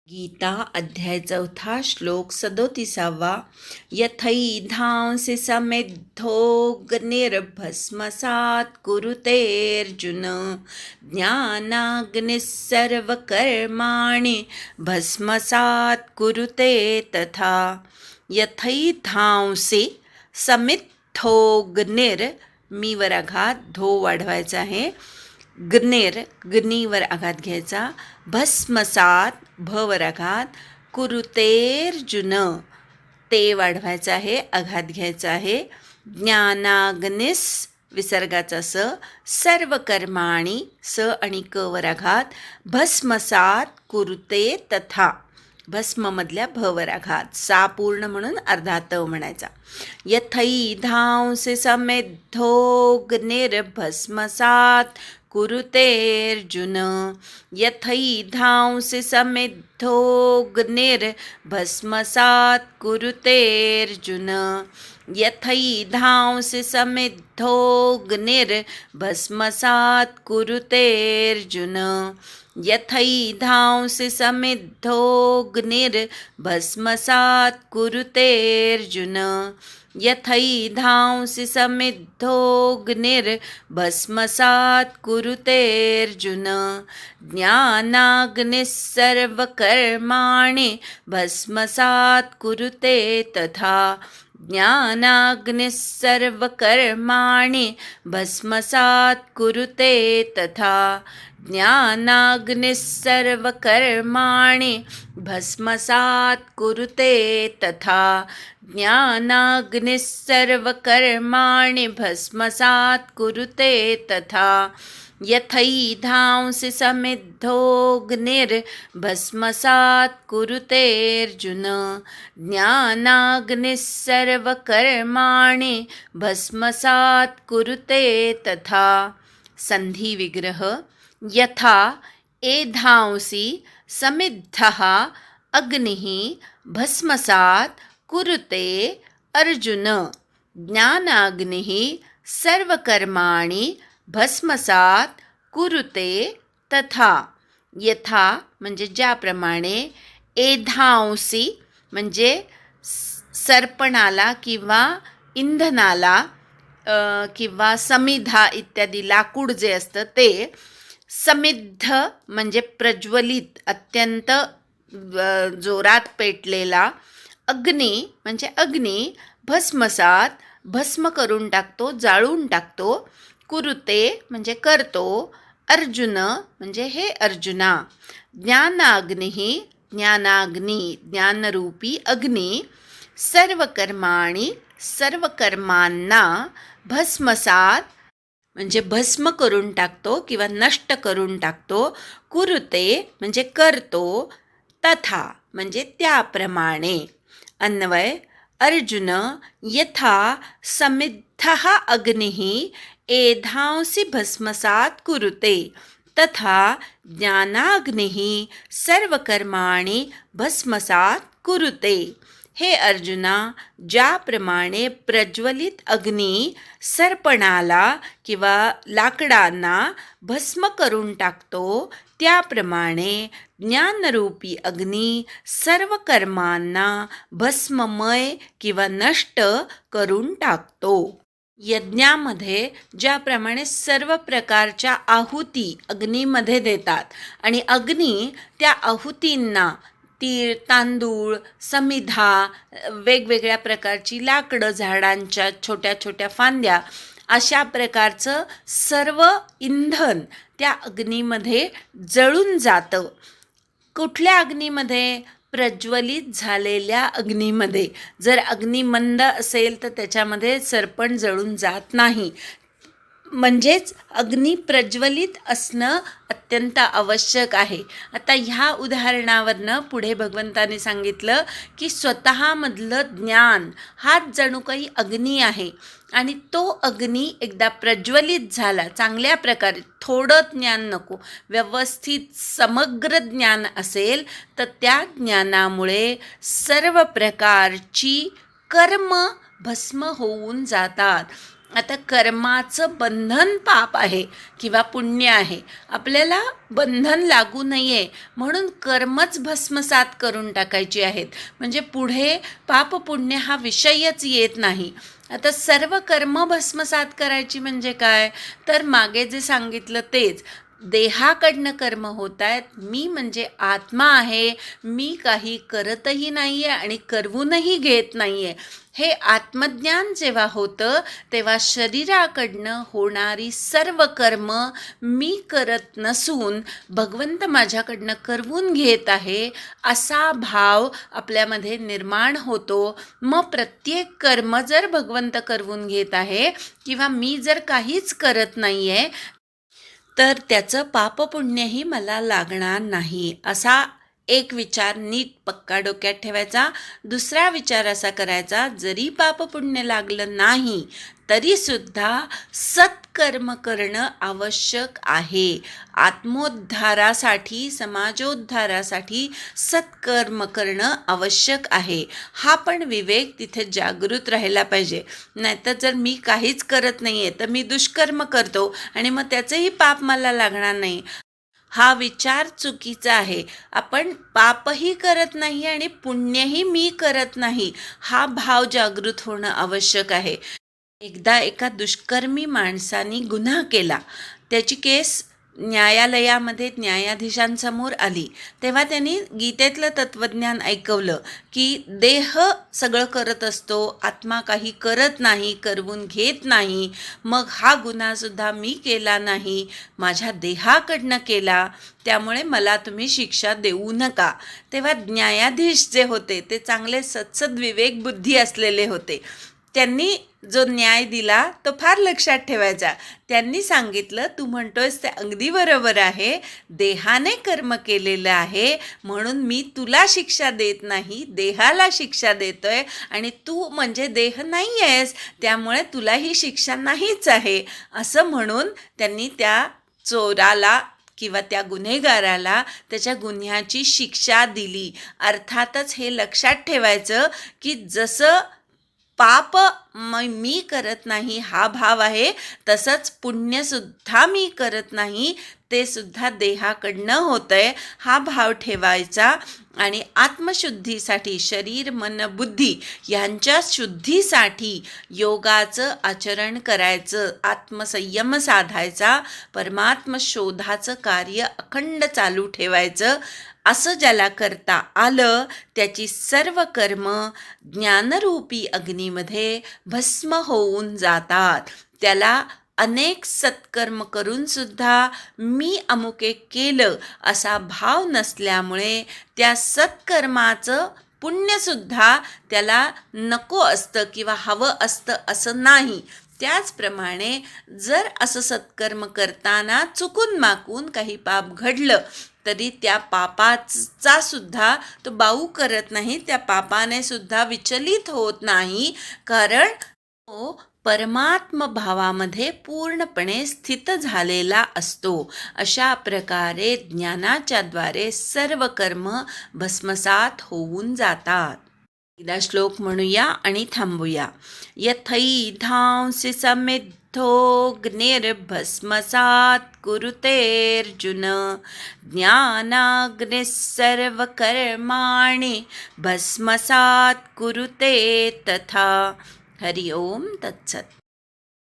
गीता अध्याय 4 श्लोक 37 यथैधांसि समिद्धोऽग्निर्भस्मसात् कुरुतेऽर्जुन ज्ञानाग्निः सर्वकर्माणि भस्मसात् कुरुते तथा यथैधांसि समिद्धोऽग्निर् मीवर आघात धो वाढवायचा आहे ग्नीवर आघात घ्यायचा भस्मसात भवर आघात कुरुतेर्जुन ते वाढवायचं आहे आघात घ्यायचा आहे ज्ञानाग्निस विसर्गाचा सर्व कर्माणी स आणि क वर आघात भस्मसात कुरुते तथा भस्ममधल्या भवर आघात सा पूर्ण म्हणून अर्धा त म्हणायचा यथैधांसि समिद्धोऽग्निर्भस्मसात् कुरुतेऽर्जुन यथैधांसि समिद्धोऽग्निर्भस्मसात् कुरुतेऽर्जुन यथैधांसि समिद्धोऽग्निर्भस्मसात् कुरुतेऽर्जुन यथैधांसि समिद्धोऽग्निर्भस्मसात् कुरुतेऽर्जुन यथैधांसि समिद्धोऽग्निर्भस्मसात् कुरुतेऽर्जुन ज्ञानाग्निः सर्वकर्माणि भस्मसात् कुरुते तथा ज्ञानाग्निः सर्वकर्माणि भस्मसात् कुरुते तथा ज्ञानाग्निः सर्वकर्माणि भस्मसात् कुरुते तथा ज्ञानाग्निः सर्वकर्माणि भस्मसात् कुरुते तथा यथैधांसि समिद्धोऽग्निर्भस्मसात् कुरुतेऽर्जुन ज्ञानाग्निः सर्वकर्माणि भस्मसात् कुरुते तथा संधि विग्रह यथा एधांसि समिद्धः अग्निः भस्मसात् कुरुते अर्जुन ज्ञानाग्निः सर्वकर्माणि भस्मसात् कुरुते तथा यथा म्हणजे ज्याप्रमाणे एधांसि म्हणजे सर्पणाला किंवा इंधनाला किंवा समिधा इत्यादी लाकूड जे असतं ते समिद्ध म्हणजे प्रज्वलित अत्यंत जोरात पेटलेला अग्नी म्हणजे अग्नी भस्मसात भस्म करून टाकतो जाळून टाकतो कुरुते म्हणजे करतो अर्जुन म्हणजे हे अर्जुना ज्ञानाग्नी ज्ञानाग्नी ज्ञानरूपी अग्नी सर्व कर्माणी सर्व कर्मांना भस्मसात म्हणजे भस्म करून टाकतो किंवा नष्ट करून टाकतो कुरुते म्हणजे करतो तथा म्हणजे त्याप्रमाणे अन्वय अर्जुन यथा समिद्धः अग्निः एधांसि भस्मसात् कुरुते तथा ज्ञानाग्निः सर्वकर्माणि भस्मसात् कुरुते हे अर्जुना ज्याप्रमाणे प्रज्वलित अग्नी सर्पणाला किंवा लाकडांना भस्म करून टाकतो त्याप्रमाणे ज्ञानरूपी अग्नी सर्व कर्मांना भस्ममय किंवा नष्ट करून टाकतो यज्ञामध्ये ज्याप्रमाणे सर्व प्रकारच्या आहुती अग्नीमध्ये देतात आणि अग्नी त्या आहुतींना तीळ तांदूळ समिधा वेगवेगळ्या प्रकारची लाकडं झाडांच्या छोट्या छोट्या फांद्या अशा प्रकारचं सर्व इंधन त्या अग्नीमध्ये जळून जातं कुठल्या अग्नीमध्ये प्रज्वलित झालेल्या अग्नीमध्ये जर अग्नी मंद असेल तर त्याच्यामध्ये सरपण जळून जात नाही म्हणजेच अग्नी प्रज्वलित असणं अत्यंत आवश्यक आहे आता ह्या उदाहरणावरनं पुढे भगवंताने सांगितलं की स्वतःमधलं ज्ञान हाच जणू काही अग्नी आहे आणि तो अग्नी एकदा प्रज्वलित झाला चांगल्या प्रकारे थोडं ज्ञान नको व्यवस्थित समग्र ज्ञान असेल तर त्या ज्ञानामुळे सर्व प्रकारची कर्म भस्म होऊन जातात आता कर्माचं बंधन पाप आहे किंवा पुण्य आहे, आपल्याला बंधन लागू नये म्हणून कर्मच भस्मसात करून टाकायची आहेत. म्हणजे पुढे पाप पुण्य हा विषयच येत नाही. आता सर्व कर्म भस्मसात करायची म्हणजे काय, तर मागे जे सांगितलं तेच. देहाकडनं कर्म होत आहेत, मी म्हणजे आत्मा आहे, मी काही करतही नाही आहे आणि करवूनही घेत नाही आहे. हे आत्मज्ञान जेव्हा होतं तेव्हा शरीराकडनं होणारी सर्व कर्म मी करत नसून भगवंत माझ्याकडनं करवून घेत आहे असा भाव आपल्यामध्ये निर्माण होतो. मग प्रत्येक कर्म जर भगवंत करवून घेत आहे किंवा मी जर काहीच करत नाही आहे, तर त्याचं पापपुण्यही मला लागणार नाही, असा एक विचार नीट पक्का डोक्यात ठेवायचा. दुसरा विचार असा करायचा, जरी पापपुण्य लागलं नाही तरीसुद्धा सत्कर्म करणं आवश्यक आहे. आत्मोद्धारासाठी, समाजोद्धारासाठी सत्कर्म करणं आवश्यक आहे. हा पण विवेक तिथे जागृत राहायला पाहिजे. नाहीतर जर मी काहीच करत नाही आहे तर मी दुष्कर्म करतो आणि मग त्याचंही पाप मला लागणार नाही, हा विचार चुकीचा आहे. आपण पापही करत नाही आणि पुण्यही मी करत नाही, हा भाव जागृत होणं आवश्यक आहे. एकदा एका दुष्कर्मी माणसाने गुन्हा केला. त्याची केस न्यायालयामध्ये न्यायाधीशांसमोर आली. तेव्हा त्यांनी गीतेतलं तत्त्वज्ञान ऐकवलं की देह सगळं करत असतो, आत्मा काही करत नाही, करवून घेत नाही. मग हा गुन्हासुद्धा मी केला नाही, माझ्या देहाकडनं केला, त्यामुळे मला तुम्ही शिक्षा देऊ नका. तेव्हा न्यायाधीश जे होते ते चांगले सत्सद विवेक बुद्धी असलेले होते. त्यांनी जो न्याय दिला तो फार लक्षात ठेवायचा. त्यांनी सांगितलं, तू म्हणतोयस ते अगदी बरोबर आहे, देहाने कर्म केलेलं आहे म्हणून मी तुला शिक्षा देत नाही, देहाला शिक्षा देतोय आणि तू म्हणजे देह नाही आहेस, त्यामुळे तुला ही शिक्षा नाहीच आहे, असं म्हणून त्यांनी त्या चोराला किंवा त्या गुन्हेगाराला त्याच्या गुन्ह्याची शिक्षा दिली. अर्थातच हे लक्षात ठेवायचं की जसं पाप मी करत नाही हा भाव आहे, तसंच पुण्यसुद्धा मी करत नाही, ते सुद्धा देहाकडनं होतं आहे, हा भाव ठेवायचा. आणि आत्मशुद्धीसाठी, शरीर मन बुद्धी यांच्या शुद्धीसाठी योगाचं आचरण करायचं, आत्मसंयम साधायचा, परमात्म शोधाचं कार्य अखंड चालू ठेवायचं. असं ज्याला करता आलं त्याची सर्व कर्म ज्ञानरूपी अग्नीमध्ये भस्म होऊन जातात. त्याला अनेक सत्कर्म करूनसुद्धा मी अमुके केलं असा भाव नसल्यामुळे त्या सत्कर्माचं पुण्यसुद्धा त्याला नको असतं किंवा हवं असतं असं नाही. त्याचप्रमाणे जर असं सत्कर्म करताना चुकून माकून काही पाप घडलं तरी त्या पापाचा सुद्धा तो बाऊ करत नाही, त्या पापाने सुद्धा विचलित होत नाही, कारण तो परमात्म भावामध्ये पूर्णपणे स्थित झालेला असतो. अशा प्रकारे ज्ञानाच्या द्वारे सर्व कर्म भस्मसात होऊन जातात. एकदा श्लोक म्हणूया आणि थांबूया. यथैधांसि समिद्धोऽग्निर्भस्मसात् कुरुतेऽर्जुन ज्ञानाग्निः सर्वकर्माणि भस्मसात् कुरुते तथा. हरि ओम तत्सत्.